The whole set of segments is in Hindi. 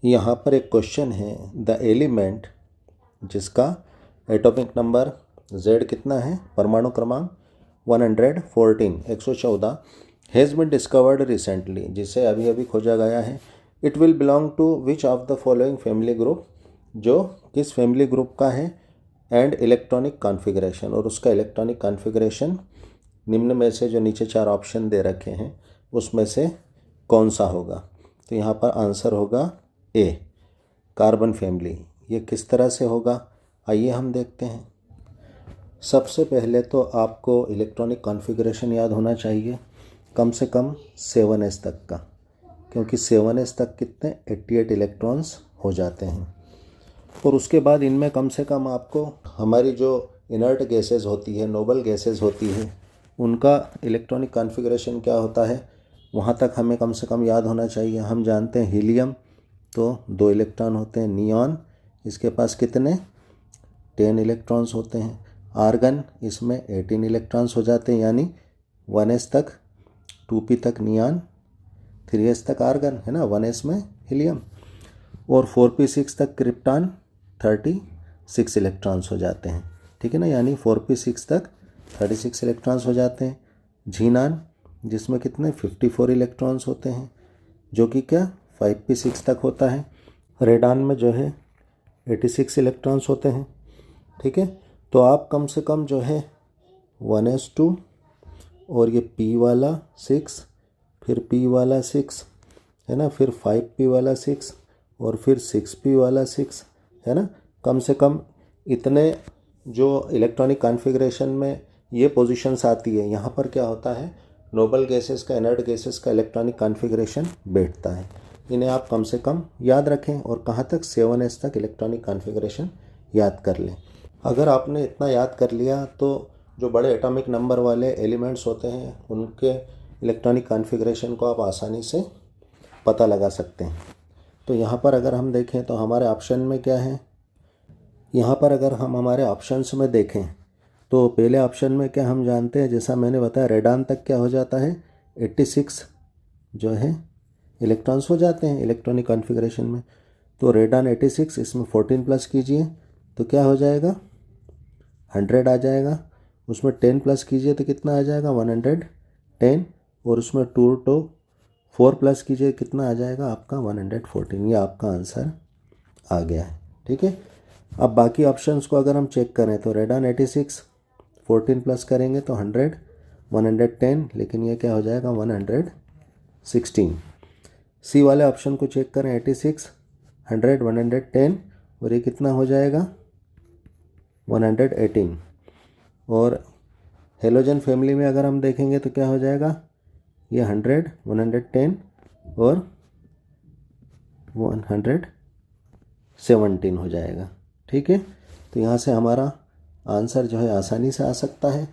यहाँ पर एक क्वेश्चन है, द एलिमेंट जिसका एटॉमिक नंबर Z कितना है, परमाणु क्रमांक 114 हैज़ बीन डिस्कवर्ड रिसेंटली, जिसे अभी अभी खोजा गया है। It will belong to which of the following family group, जो किस फैमिली ग्रुप का है, एंड इलेक्ट्रॉनिक कॉन्फ़िगरेशन, और उसका इलेक्ट्रॉनिक कॉन्फ़िगरेशन निम्न में से जो नीचे 4 ऑप्शन दे रखे हैं उसमें से कौन सा होगा। तो यहाँ पर आंसर होगा ए, कार्बन फैमिली। ये किस तरह से होगा, आइए हम देखते हैं। सबसे पहले तो आपको इलेक्ट्रॉनिक कॉन्फ़िगरेशन याद होना चाहिए, कम से कम 7s तक का, क्योंकि 7s तक कितने 88 इलेक्ट्रॉन्स हो जाते हैं। और उसके बाद इनमें कम से कम आपको हमारी जो इनर्ट गैसेस होती है, नोबल गैसेस होती है, उनका इलेक्ट्रॉनिक कॉन्फ़िगरेशन क्या होता है वहाँ तक हमें कम से कम याद होना चाहिए। हम जानते हैं हीलियम तो 2 इलेक्ट्रॉन होते हैं, नियॉन इसके पास कितने 10 इलेक्ट्रॉन्स होते हैं, आर्गन इसमें 18 इलेक्ट्रॉन्स हो जाते हैं, यानी 1s तक 2p तक नियॉन, 3s तक आर्गन है ना, 1s में हीलियम, और 4p6 तक क्रिप्टॉन 36 इलेक्ट्रॉन्स हो जाते हैं, ठीक है ना, यानी 4p6 तक 36 इलेक्ट्रॉन्स हो जाते हैं। झीनान जिसमें कितने 54 इलेक्ट्रॉन्स होते हैं, जो कि क्या 5p6 तक होता है। रेडान में जो है 86 इलेक्ट्रॉन्स होते हैं, ठीक है। तो आप कम से कम जो है 1s2 और ये p वाला 6, फिर p वाला 6 है ना, फिर 5p वाला 6 और फिर 6p वाला 6 है ना, कम से कम इतने जो इलेक्ट्रॉनिक कॉन्फ़िगरेशन में ये पोजीशंस आती है, यहाँ पर क्या होता है नोबल गैसेस का, इनर्ट गैसेस का इलेक्ट्रॉनिक कॉन्फ़िगरेशन बैठता है। इन्हें आप कम से कम याद रखें और कहाँ तक 7s तक इलेक्ट्रॉनिक कॉन्फ़िगरेशन याद कर लें। अगर आपने इतना याद कर लिया तो जो बड़े एटॉमिक नंबर वाले एलिमेंट्स होते हैं उनके इलेक्ट्रॉनिक कॉन्फ़िगरेशन को आप आसानी से पता लगा सकते हैं। तो यहाँ पर अगर हम देखें तो हमारे ऑप्शन में क्या है, यहाँ पर अगर हम हमारे ऑप्शंस में देखें तो पहले ऑप्शन में क्या हम जानते हैं, जैसा मैंने बताया रेडान तक क्या हो जाता है 86 जो है इलेक्ट्रॉन्स हो जाते हैं इलेक्ट्रॉनिक कॉन्फ़िगरेशन में। तो रेडान 86, इसमें 14 प्लस कीजिए तो क्या हो जाएगा 100 आ जाएगा, उसमें 10 प्लस कीजिए तो कितना आ जाएगा 110, और उसमें 2 तो 4 प्लस कीजिए कितना आ जाएगा आपका 114। ये आपका आंसर आ गया है, ठीक है। अब बाकी ऑप्शंस को अगर हम चेक करें तो रेडान 86 14 प्लस करेंगे तो 100 110, लेकिन ये क्या हो जाएगा 116। सी वाले ऑप्शन को चेक करें 86 100 110 और ये कितना हो जाएगा 118। और हेलोजन फैमिली में अगर हम देखेंगे तो क्या हो जाएगा ये 100 110 और 117 हो जाएगा, ठीक है। तो यहाँ से हमारा आंसर जो है आसानी से आ सकता है।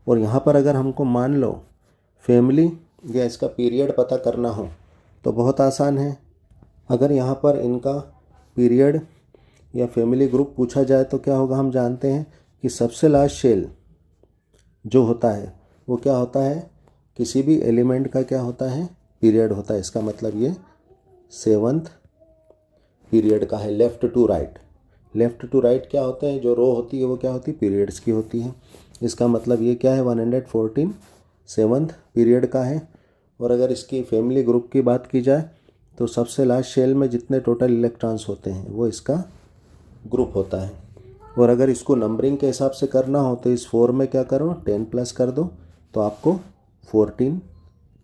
और यहाँ पर अगर हमको मान लो फैमिली या इसका पीरियड पता करना हो तो बहुत आसान है। अगर यहाँ पर इनका पीरियड या फैमिली ग्रुप पूछा जाए तो क्या होगा, हम जानते हैं कि सबसे लास्ट शेल जो होता है वो क्या होता है, किसी भी एलिमेंट का क्या होता है पीरियड होता है। इसका मतलब ये 7th पीरियड का है। लेफ़्ट टू राइट क्या होता है, जो रो होती है वो क्या होती है पीरियड्स की होती है। इसका मतलब ये क्या है 114 7th पीरियड का है। और अगर इसकी फैमिली ग्रुप की बात की जाए तो सबसे लास्ट शेल में जितने टोटल इलेक्ट्रॉन्स होते हैं वो इसका ग्रुप होता है। और अगर इसको नंबरिंग के हिसाब से करना हो तो इस 4 में क्या करो 10 प्लस कर दो तो आपको 14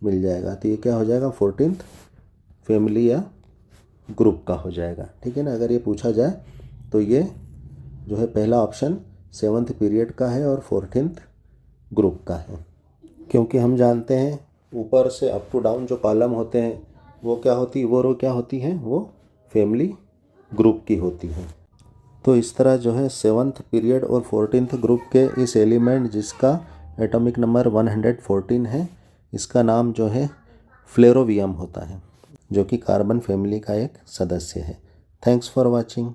मिल जाएगा। तो ये क्या हो जाएगा 14th फैमिली या ग्रुप का हो जाएगा, ठीक है ना। अगर ये पूछा जाए तो ये जो है पहला ऑप्शन 7th पीरियड का है और 14th ग्रुप का है, क्योंकि हम जानते हैं ऊपर से अप टू डाउन जो कॉलम होते हैं वो क्या होती है, वो रो क्या होती है, वो फैमिली ग्रुप की होती है। तो इस तरह जो है 7th पीरियड और 14th ग्रुप के इस एलिमेंट जिसका एटॉमिक नंबर 114 है, इसका नाम जो है फ्लेरोवियम होता है, जो कि कार्बन फैमिली का एक सदस्य है। Thanks for watching.